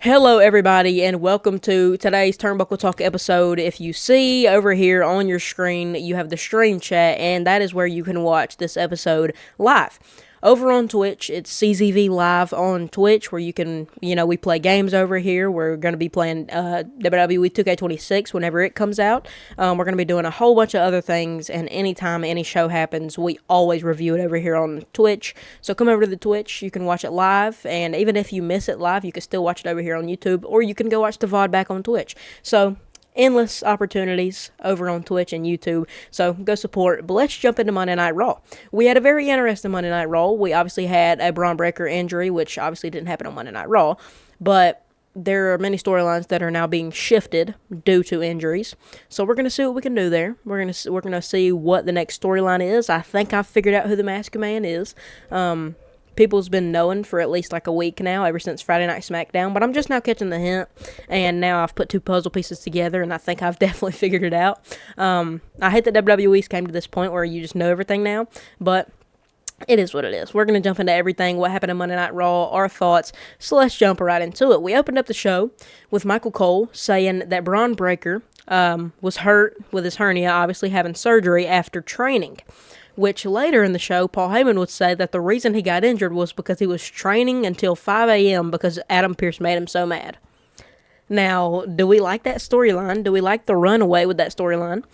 Hello, everybody, and welcome to today's Turnbuckle Talk episode. If you see over here on your screen, you have the stream chat, and that is where you can watch this episode live. Over on Twitch, it's CZV Live on Twitch, where you can, we play games over here. We're going to be playing WWE 2K26 whenever it comes out. We're going to be doing a whole bunch of other things, and anytime any show happens, we always review it over here on Twitch. So come over to the Twitch, you can watch it live, and even if you miss it live, you can still watch it over here on YouTube, or you can go watch the VOD back on Twitch. So endless opportunities over on Twitch and YouTube, so go support. But let's jump into Monday Night Raw. We had a very interesting Monday Night Raw. We obviously had a Braun Breaker injury, which obviously didn't happen on Monday Night Raw, but there are many storylines that are now being shifted due to injuries. So we're gonna see what we can do there. We're gonna see what the next storyline is. I think I've figured out who the Masked Man is. People's been knowing for at least like a week now, ever since Friday Night SmackDown, but I'm just now catching the hint, and now I've put two puzzle pieces together, and I think I've definitely figured it out. I hate that WWE's came to this point where you just know everything now, but it is what it is. We're going to jump into everything, what happened in Monday Night Raw, our thoughts, so let's jump right into it. We opened up the show with Michael Cole saying that Braun Breaker was hurt with his hernia, obviously having surgery after training. Which later in the show, Paul Heyman would say that the reason he got injured was because he was training until 5 a.m. because Adam Pearce made him so mad. Now, do we like that storyline? Do we like the runaway with that storyline?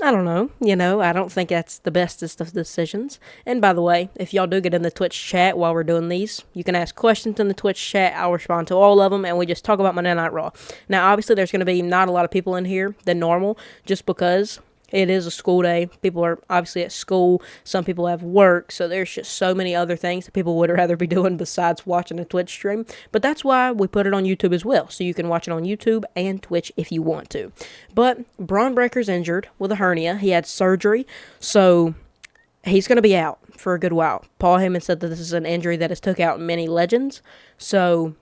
I don't know. I don't think that's the bestest of decisions. And by the way, if y'all do get in the Twitch chat while we're doing these, you can ask questions in the Twitch chat. I'll respond to all of them, and we just talk about Monday Night Raw. Now, obviously, there's going to be not a lot of people in here than normal, just because it is a school day. People are obviously at school. Some people have work. So there's just so many other things that people would rather be doing besides watching a Twitch stream. But that's why we put it on YouTube as well. So you can watch it on YouTube and Twitch if you want to. But Braun Breaker's injured with a hernia. He had surgery. So he's going to be out for a good while. Paul Heyman said that this is an injury that has took out many legends. So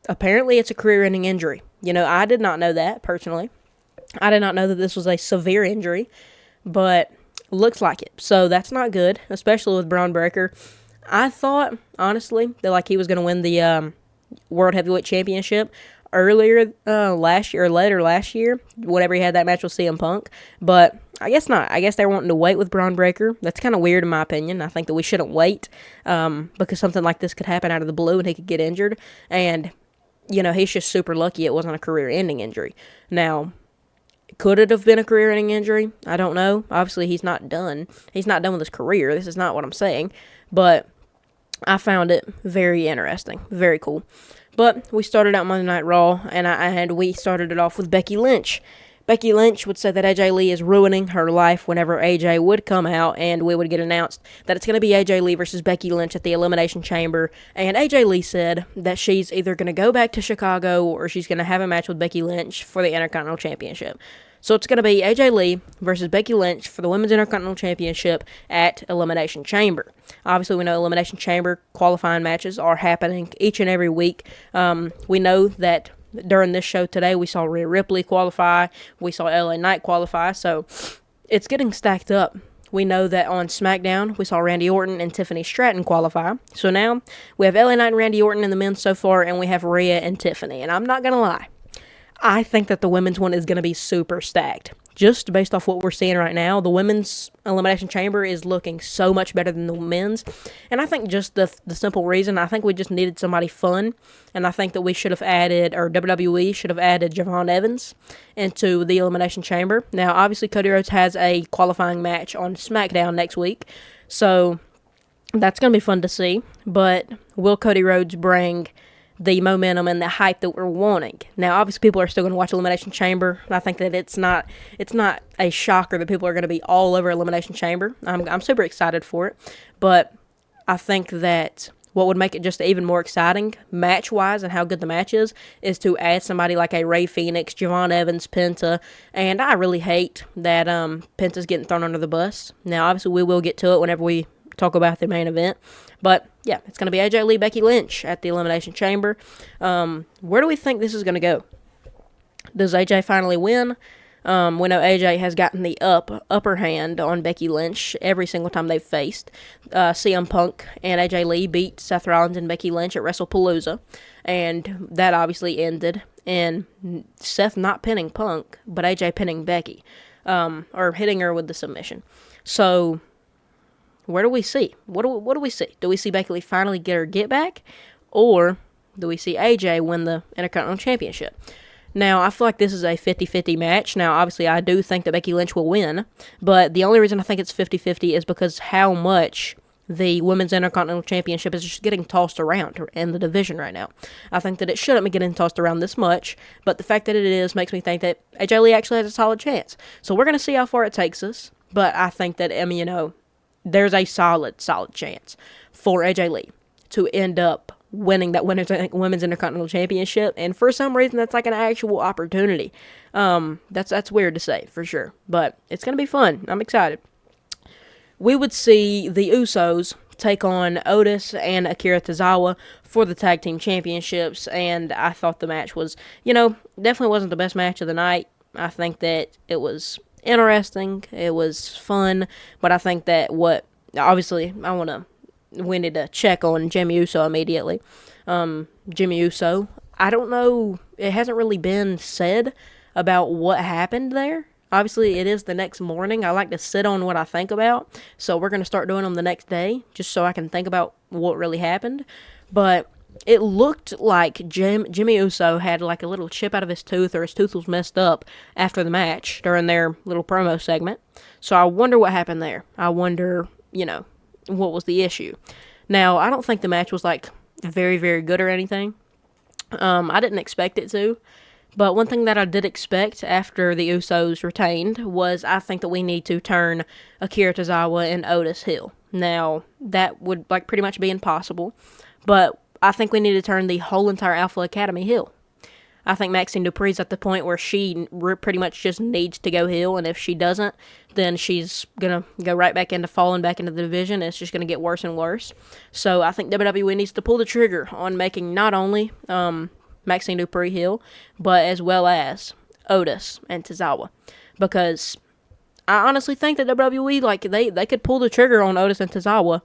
apparently it's a career-ending injury. I did not know that personally. I did not know that this was a severe injury, but looks like it. So that's not good, especially with Braun Breaker. I thought, honestly, that he was going to win the World Heavyweight Championship earlier last year or later last year, whenever he had that match with CM Punk. But I guess not. I guess they're wanting to wait with Braun Breaker. That's kind of weird in my opinion. I think that we shouldn't wait because something like this could happen out of the blue and he could get injured. And, he's just super lucky it wasn't a career-ending injury. Now, could it have been a career-ending injury? I don't know. Obviously, he's not done. He's not done with his career. This is not what I'm saying. But I found it very interesting. Very cool. But we started out Monday Night Raw, and we started it off with Becky Lynch. Becky Lynch would say that AJ Lee is ruining her life whenever AJ would come out, and we would get announced that it's going to be AJ Lee versus Becky Lynch at the Elimination Chamber. And AJ Lee said that she's either going to go back to Chicago or she's going to have a match with Becky Lynch for the Intercontinental Championship. So it's going to be AJ Lee versus Becky Lynch for the Women's Intercontinental Championship at Elimination Chamber. Obviously, we know Elimination Chamber qualifying matches are happening each and every week. We know that during this show today, we saw Rhea Ripley qualify. We saw LA Knight qualify. So it's getting stacked up. We know that on SmackDown, we saw Randy Orton and Tiffany Stratton qualify. So now we have LA Knight and Randy Orton in the men's so far, and we have Rhea and Tiffany. And I'm not going to lie. I think that the women's one is going to be super stacked. Just based off what we're seeing right now, the women's Elimination Chamber is looking so much better than the men's. And I think just the simple reason, I think we just needed somebody fun. And I think that we should have added, or WWE should have added Javon Evans into the Elimination Chamber. Now, obviously, Cody Rhodes has a qualifying match on SmackDown next week. So that's going to be fun to see. But will Cody Rhodes bring the momentum and the hype that we're wanting? Now, obviously, people are still going to watch Elimination Chamber. I think that it's not a shocker that people are going to be all over Elimination Chamber. I'm super excited for it, but I think that what would make it just even more exciting, match-wise, and how good the match is to add somebody like a Rey Fenix, Javon Evans, Penta, and I really hate that Penta's getting thrown under the bus. Now, obviously, we will get to it whenever we talk about the main event, but yeah, it's going to be AJ Lee, Becky Lynch at the Elimination Chamber. Where do we think this is going to go? Does AJ finally win? We know AJ has gotten the upper hand on Becky Lynch every single time they've faced. CM Punk and AJ Lee beat Seth Rollins and Becky Lynch at WrestlePalooza. and that obviously ended in Seth not pinning Punk, but AJ pinning Becky, or hitting her with the submission. So, where do we see? What do we see? Do we see Becky Lee finally get her get back, or do we see AJ win the Intercontinental Championship? Now, I feel like this is a 50-50 match. Now, obviously, I do think that Becky Lynch will win, but the only reason I think it's 50-50 is because how much the Women's Intercontinental Championship is just getting tossed around in the division right now. I think that it shouldn't be getting tossed around this much, but the fact that it is makes me think that AJ Lee actually has a solid chance. So we're going to see how far it takes us, but I think that, there's a solid chance for AJ Lee to end up winning that Women's Intercontinental Championship, and for some reason that's like an actual opportunity. That's weird to say, for sure, but it's going to be fun. I'm excited. We would see the Usos take on Otis and Akira Tozawa for the Tag Team Championships, and I thought the match was, definitely wasn't the best match of the night. I think that it was interesting, it was fun, but I think that obviously, we need to check on Jimmy Uso immediately. Jimmy Uso, I don't know, it hasn't really been said about what happened there. Obviously, it is the next morning. I like to sit on what I think about, so we're going to start doing them the next day, just so I can think about what really happened. But it looked like Jimmy Uso had like a little chip out of his tooth, or his tooth was messed up after the match during their little promo segment. So I wonder what happened there. I wonder, what was the issue. Now, I don't think the match was like very, very good or anything. I didn't expect it to. But one thing that I did expect after the Usos retained was I think that we need to turn Akira Tozawa and Otis heel. Now, that would like pretty much be impossible, but I think we need to turn the whole entire Alpha Academy heel. I think Maxine Dupree's at the point where she pretty much just needs to go heel, and if she doesn't, then she's going to go right back into falling back into the division, and it's just going to get worse and worse. So I think WWE needs to pull the trigger on making not only Maxine Dupree heel, but as well as Otis and Tozawa, because I honestly think that WWE, they could pull the trigger on Otis and Tozawa.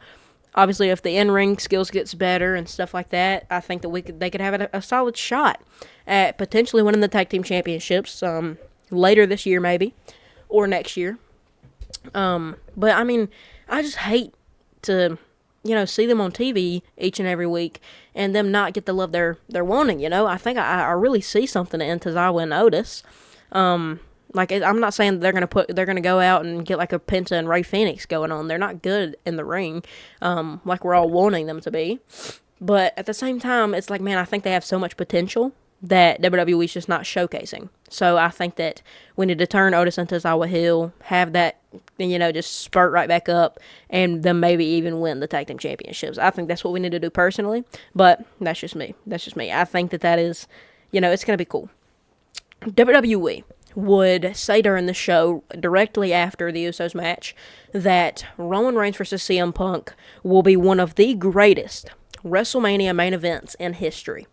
Obviously, if the in-ring skills gets better and stuff like that, I think that they could have a solid shot at potentially winning the Tag Team Championships later this year maybe, or next year. But I mean, I just hate to see them on TV each and every week and them not get the love they're wanting, I think I really see something in Tozawa and Otis. I'm not saying that they're gonna go out and get like a Penta and Rey Fenix going on. They're not good in the ring, like we're all wanting them to be. But at the same time, it's like, man, I think they have so much potential that WWE's just not showcasing. So I think that we need to turn Otis and Tozawa heel, have that, just spurt right back up, and then maybe even win the Tag Team Championships. I think that's what we need to do personally, but that's just me. I think that is, it's going to be cool. WWE would say during the show, directly after the Usos match, that Roman Reigns versus CM Punk will be one of the greatest WrestleMania main events in history.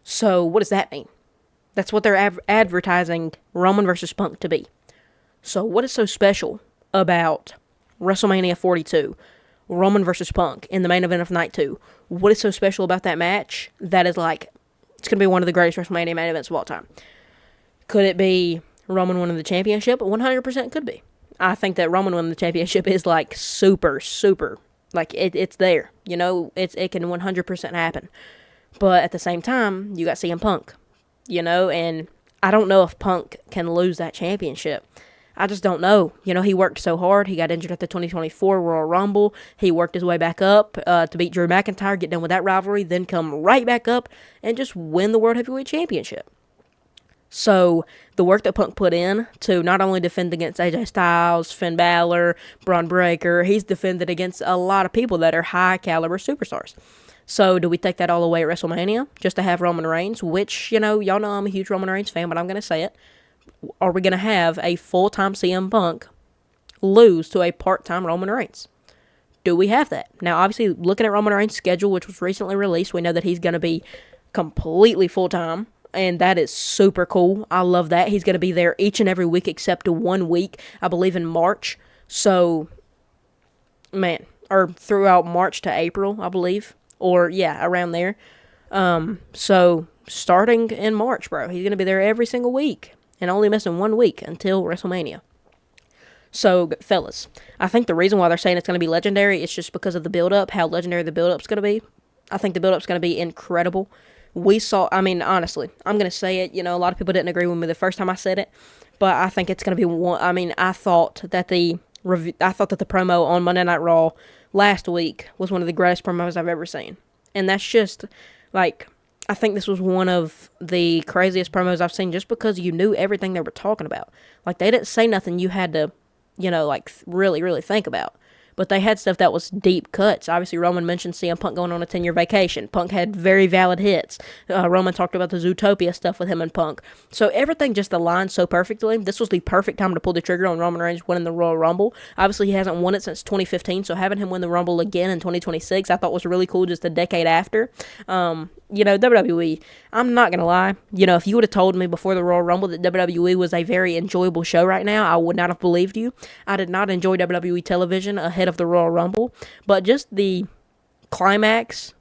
So, what does that mean? That's what they're advertising Roman versus Punk to be. So, what is so special about WrestleMania 42, Roman versus Punk, in the main event of Night 2? What is so special about that match that is like, it's going to be one of the greatest WrestleMania main events of all time? Could it be Roman winning the championship? 100% could be. I think that Roman winning the championship is like super, like it's there. It can 100% happen. But at the same time, you got CM Punk, and I don't know if Punk can lose that championship. I just don't know. He worked so hard. He got injured at the 2024 Royal Rumble. He worked his way back up to beat Drew McIntyre, get done with that rivalry, then come right back up and just win the World Heavyweight Championship. So the work that Punk put in to not only defend against AJ Styles, Finn Balor, Braun Breaker, he's defended against a lot of people that are high-caliber superstars. So do we take that all away at WrestleMania just to have Roman Reigns, which, y'all know I'm a huge Roman Reigns fan, but I'm going to say it. Are we going to have a full-time CM Punk lose to a part-time Roman Reigns? Do we have that? Now, obviously, looking at Roman Reigns' schedule, which was recently released, we know that he's going to be completely full-time, and that is super cool. I love that. He's going to be there each and every week except 1 week, I believe in March. So, man, or throughout March to April, I believe. Or, yeah, around there. So starting in March, bro, he's going to be there every single week and only missing 1 week until WrestleMania. So, fellas, I think the reason why they're saying it's going to be legendary is just because of the build-up, how legendary the build-up's going to be. I think the build-up's going to be incredible. Honestly, I'm going to say it. A lot of people didn't agree with me the first time I said it, but I think it's going to be one. I thought that the promo on Monday Night Raw last week was one of the greatest promos I've ever seen. And that's just, like, I think this was one of the craziest promos I've seen just because you knew everything they were talking about. Like, they didn't say nothing you had to, really, really think about. But they had stuff that was deep cuts. Obviously, Roman mentioned CM Punk going on a 10-year vacation. Punk had very valid hits. Roman talked about the Zootopia stuff with him and Punk. So everything just aligned so perfectly. This was the perfect time to pull the trigger on Roman Reigns winning the Royal Rumble. Obviously, he hasn't won it since 2015, so having him win the Rumble again in 2026, I thought was really cool just a decade after. WWE, I'm not going to lie. If you would have told me before the Royal Rumble that WWE was a very enjoyable show right now, I would not have believed you. I did not enjoy WWE television ahead of the Royal Rumble, but just the climax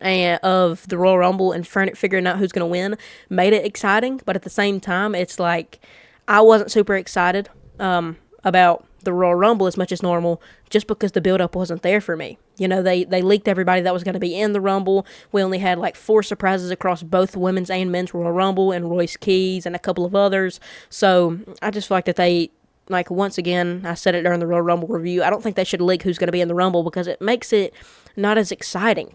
of the Royal Rumble and figuring out who's going to win made it exciting, but at the same time, it's like I wasn't super excited about the Royal Rumble as much as normal just because the build-up wasn't there for me. They leaked everybody that was going to be in the Rumble. We only had 4 surprises across both women's and men's Royal Rumble and Royce Keys and a couple of others. So I just feel like that they, once again, I said it during the Royal Rumble review, I don't think they should leak who's going to be in the Rumble because it makes it not as exciting,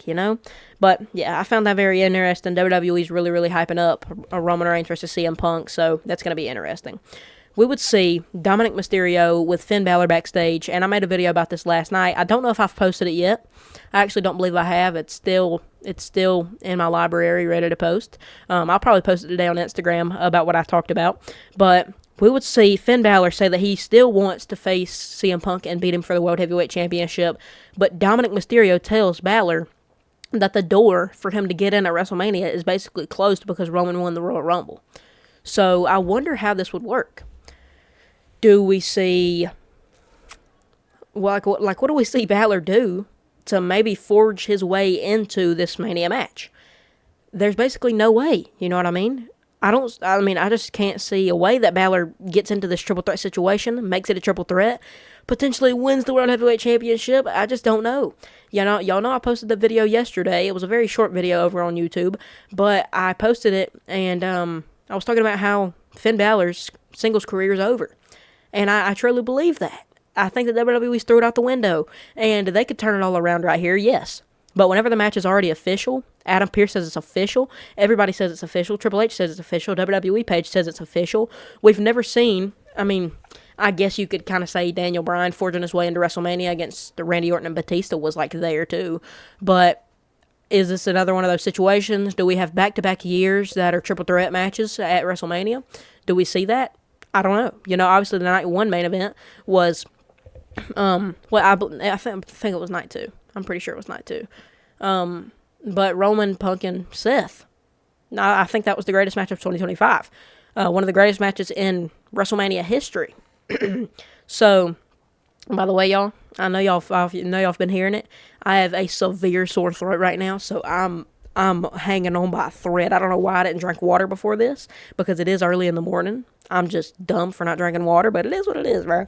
But, yeah, I found that very interesting. WWE's really, really hyping up a Roman Reigns versus CM Punk, so that's going to be interesting. We would see Dominic Mysterio with Finn Balor backstage, and I made a video about this last night. I don't know if I've posted it yet. I actually don't believe I have. It's still in my library, ready to post. I'll probably post it today on Instagram about what I talked about. But we would see Finn Balor say that he still wants to face CM Punk and beat him for the World Heavyweight Championship, but Dominic Mysterio tells Balor that the door for him to get in at WrestleMania is basically closed because Roman won the Royal Rumble. So I wonder how this would work. Do we see, what do we see Balor do to maybe forge his way into this Mania match? There's basically no way, you know what I mean? I just can't see a way that Balor gets into this triple threat situation, makes it a triple threat, potentially wins the World Heavyweight Championship. I just don't know. Y'all know I posted the video yesterday. It was a very short video over on YouTube, but I posted it, and I was talking about how Finn Balor's singles career is over. And I truly believe that. I think that WWE's threw it out the window. And they could turn it all around right here, yes. But whenever the match is already official, Adam Pearce says it's official, everybody says it's official, Triple H says it's official, WWE page says it's official. We've never seen, I guess you could kind of say Daniel Bryan forging his way into WrestleMania against Randy Orton and Batista was there too. But is this another one of those situations? Do we have back-to-back years that are triple threat matches at WrestleMania? Do we see that? I don't know. Obviously the night 1 main event was, I think it was night 2. I'm pretty sure it was night 2. But Roman, Punk, and Seth. I think that was the greatest match of 2025. One of the greatest matches in WrestleMania history. So, by the way, y'all, I know y'all been hearing it. I have a severe sore throat right now, so I'm hanging on by a thread. I don't know why I didn't drink water before this, because it is early in the morning. I'm just dumb for not drinking water, but it is what it is, bro.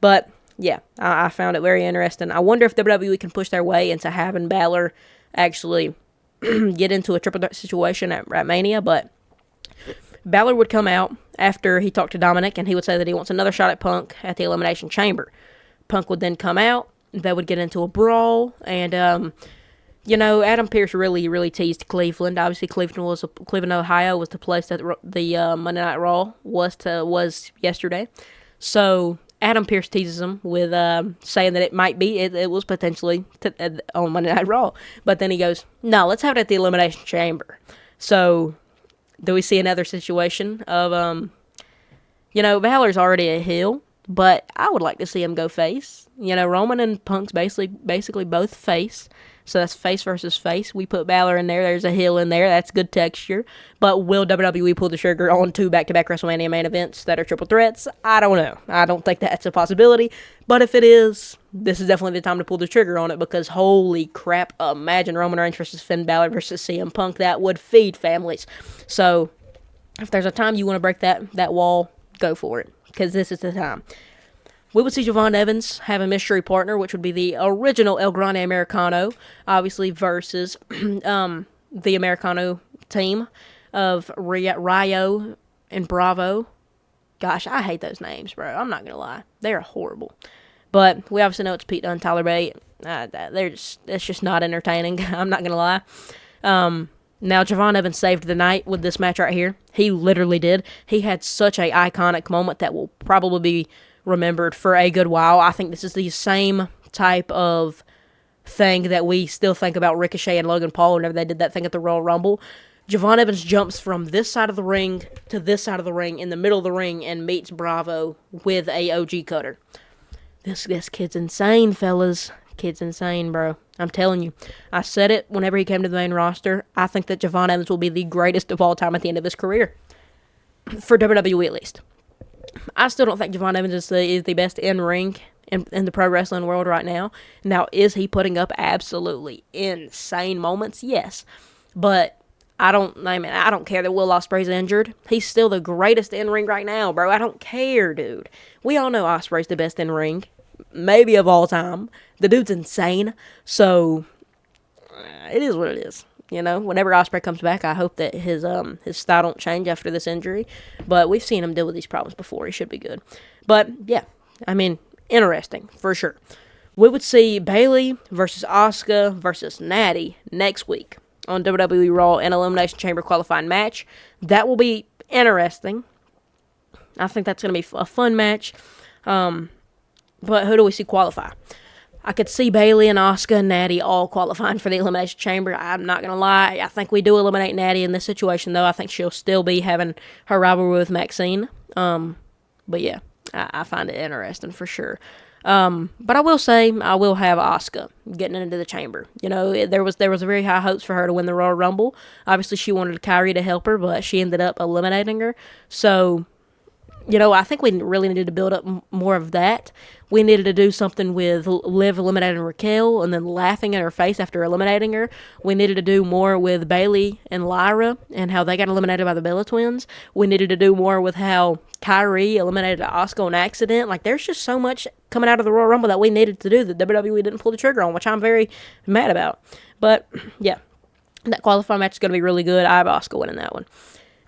But, yeah, I found it very interesting. I wonder if WWE can push their way into having Balor actually get into a triple threat situation at Mania, but Balor would come out after he talked to Dominic, and he would say that he wants another shot at Punk at the Elimination Chamber. Punk would then come out, they would get into a brawl, and, Adam Pearce really, really teased Cleveland. Obviously, Cleveland, Ohio was the place that the Monday Night Raw was yesterday. So Adam Pearce teases him with saying that it was potentially on Monday Night Raw. But then he goes, no, let's have it at the Elimination Chamber. So do we see another situation of, Balor's already a heel, but I would like to see him go face. Roman and Punk's basically both face. So that's face versus face. We put Balor in there. There's a heel in there. That's good texture. But will WWE pull the trigger on 2 back-to-back WrestleMania main events that are triple threats? I don't know. I don't think that's a possibility. But if it is, this is definitely the time to pull the trigger on it, because holy crap, imagine Roman Reigns versus Finn Balor versus CM Punk. That would feed families. So if there's a time you want to break that wall, go for it, because this is the time. We would see Javon Evans have a mystery partner, which would be the original El Grande Americano, obviously, versus the Americano team of Rayo and Bravo. Gosh, I hate those names, bro. I'm not going to lie. They're horrible. But we obviously know it's Pete Dunne, Tyler Bate. It's just not entertaining. I'm not going to lie. Now, Javon Evans saved the night with this match right here. He literally did. He had such a iconic moment that will probably be remembered for a good while. I think this is the same type of thing that we still think about Ricochet and Logan Paul whenever they did that thing at the Royal Rumble. Javon Evans jumps from this side of the ring to this side of the ring in the middle of the ring and meets Bravo with a OG cutter. This kid's insane, fellas. Kid's insane, bro. I'm telling you. I said it whenever he came to the main roster. I think that Javon Evans will be the greatest of all time at the end of his career. For WWE, at least. I still don't think Javon Evans is the best in-ring in the pro wrestling world right now. Now, is he putting up absolutely insane moments? Yes. But I don't care that Will Ospreay's injured. He's still the greatest in-ring right now, bro. I don't care, dude. We all know Ospreay's the best in-ring, maybe of all time. The dude's insane. So, it is what it is. You know, whenever Ospreay comes back, I hope that his style don't change after this injury. But we've seen him deal with these problems before. He should be good. But, yeah, I mean, interesting, for sure. We would see Bayley versus Asuka versus Natty next week on WWE Raw, an Elimination Chamber qualifying match. That will be interesting. I think that's going to be a fun match. But who do we see qualify? I could see Bayley and Asuka and Natty all qualifying for the Elimination Chamber. I'm not going to lie. I think we do eliminate Natty in this situation, though. I think she'll still be having her rivalry with Maxine. But yeah, I find it interesting for sure. But I will say, I will have Asuka getting into the chamber. You know, there was very high hopes for her to win the Royal Rumble. Obviously, she wanted Kyrie to help her, but she ended up eliminating her. So, you know, I think we really needed to build up more of that. We needed to do something with Liv eliminating Raquel and then laughing in her face after eliminating her. We needed to do more with Bayley and Lyra and how they got eliminated by the Bella Twins. We needed to do more with how Kyrie eliminated Asuka on accident. Like, there's just so much coming out of the Royal Rumble that we needed to do that WWE didn't pull the trigger on, which I'm very mad about. But, yeah, that qualifying match is going to be really good. I have Asuka winning that one.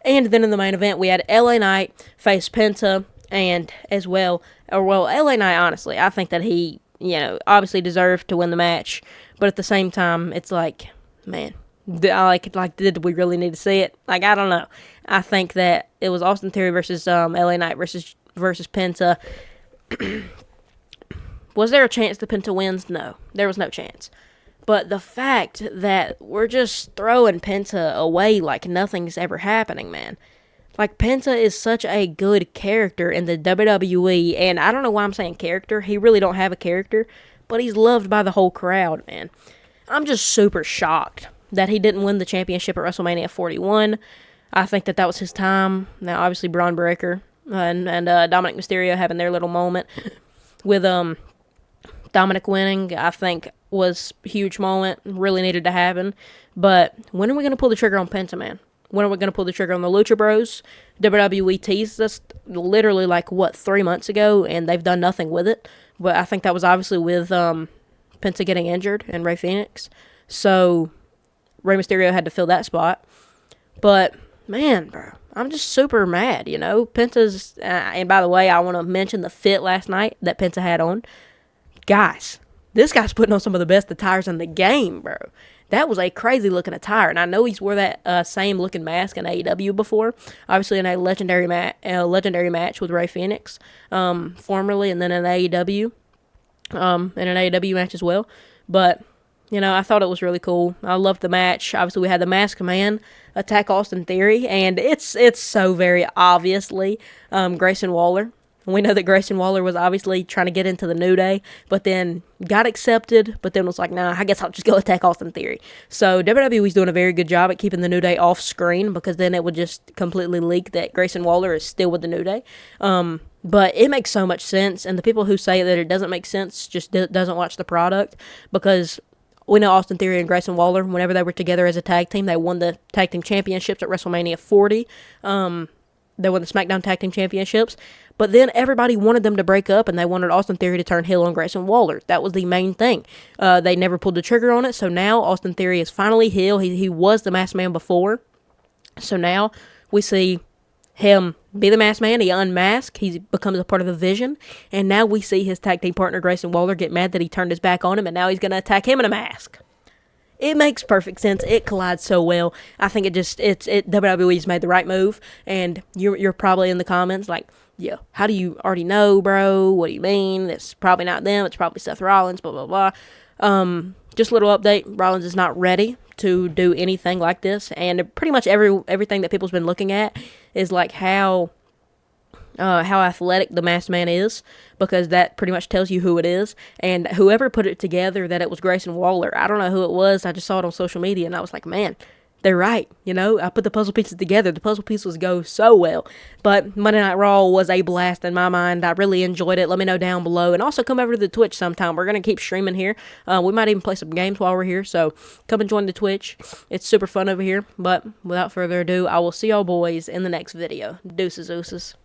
And then in the main event, we had LA Knight face Penta, and as well, LA Knight, honestly, I think that he, you know, obviously deserved to win the match, but at the same time, it's like, man, did we really need to see it? Like, I don't know. I think that it was Austin Theory versus LA Knight versus Penta. Was there a chance that Penta wins? No, there was no chance. But the fact that we're just throwing Penta away like nothing's ever happening, man. Like, Penta is such a good character in the WWE, and I don't know why I'm saying character. He really don't have a character, but he's loved by the whole crowd, man. I'm just super shocked that he didn't win the championship at WrestleMania 41. I think that was his time. Now, obviously, Braun Breaker and Dominic Mysterio having their little moment with Dominic winning, I think, was a huge moment, really needed to happen. But when are we going to pull the trigger on Penta, man? When are we going to pull the trigger on the Lucha Bros? WWE teased us literally 3 months ago, and they've done nothing with it. But I think that was obviously with Penta getting injured and Rey Fenix. So Rey Mysterio had to fill that spot. But, man, bro, I'm just super mad, you know? Penta's, and by the way, I want to mention the fit last night that Penta had on. Guys, this guy's putting on some of the best attires in the game, bro. That was a crazy looking attire, and I know he's wore that same looking mask in AEW before. Obviously, in a legendary match with Rey Fenix, formerly, and then in AEW, in an AEW match as well. But you know, I thought it was really cool. I loved the match. Obviously, we had the Masked Man attack Austin Theory, and it's so very obviously Grayson Waller. We know that Grayson Waller was obviously trying to get into the New Day, but then got accepted, but then was like, nah, I guess I'll just go attack Austin Theory. So WWE's doing a very good job at keeping the New Day off screen, because then it would just completely leak that Grayson Waller is still with the New Day. But it makes so much sense, and the people who say that it doesn't make sense just doesn't watch the product, because we know Austin Theory and Grayson Waller, whenever they were together as a tag team, they won the tag team championships at WrestleMania 40. They won the SmackDown tag team championships. But then everybody wanted them to break up, and they wanted Austin Theory to turn heel on Grayson Waller. That was the main thing. They never pulled the trigger on it, so now Austin Theory is finally heel. He was the Masked Man before. So now we see him be the Masked Man. He unmasked. He becomes a part of the Vision. And now we see his tag team partner, Grayson Waller, get mad that he turned his back on him, and now he's going to attack him in a mask. It makes perfect sense. It collides so well. I think WWE's made the right move. And you're probably in the comments like, yeah, how do you already know, bro? What do you mean? It's probably not them. It's probably Seth Rollins, blah, blah, blah. Just a little update. Rollins is not ready to do anything like this. And pretty much everything that people's been looking at is like how athletic the Masked Man is, because that pretty much tells you who it is. And whoever put it together that it was Grayson Waller, I don't know who it was. I just saw it on social media, and I was like, man, they're right. I put the puzzle pieces together. The puzzle pieces go so well. But Monday Night Raw was a blast in my mind. I really enjoyed it. Let me know down below. And also come over to the Twitch sometime. We're going to keep streaming here. We might even play some games while we're here. So come and join the Twitch. It's super fun over here. But without further ado, I will see y'all boys in the next video. Deuces, ooses.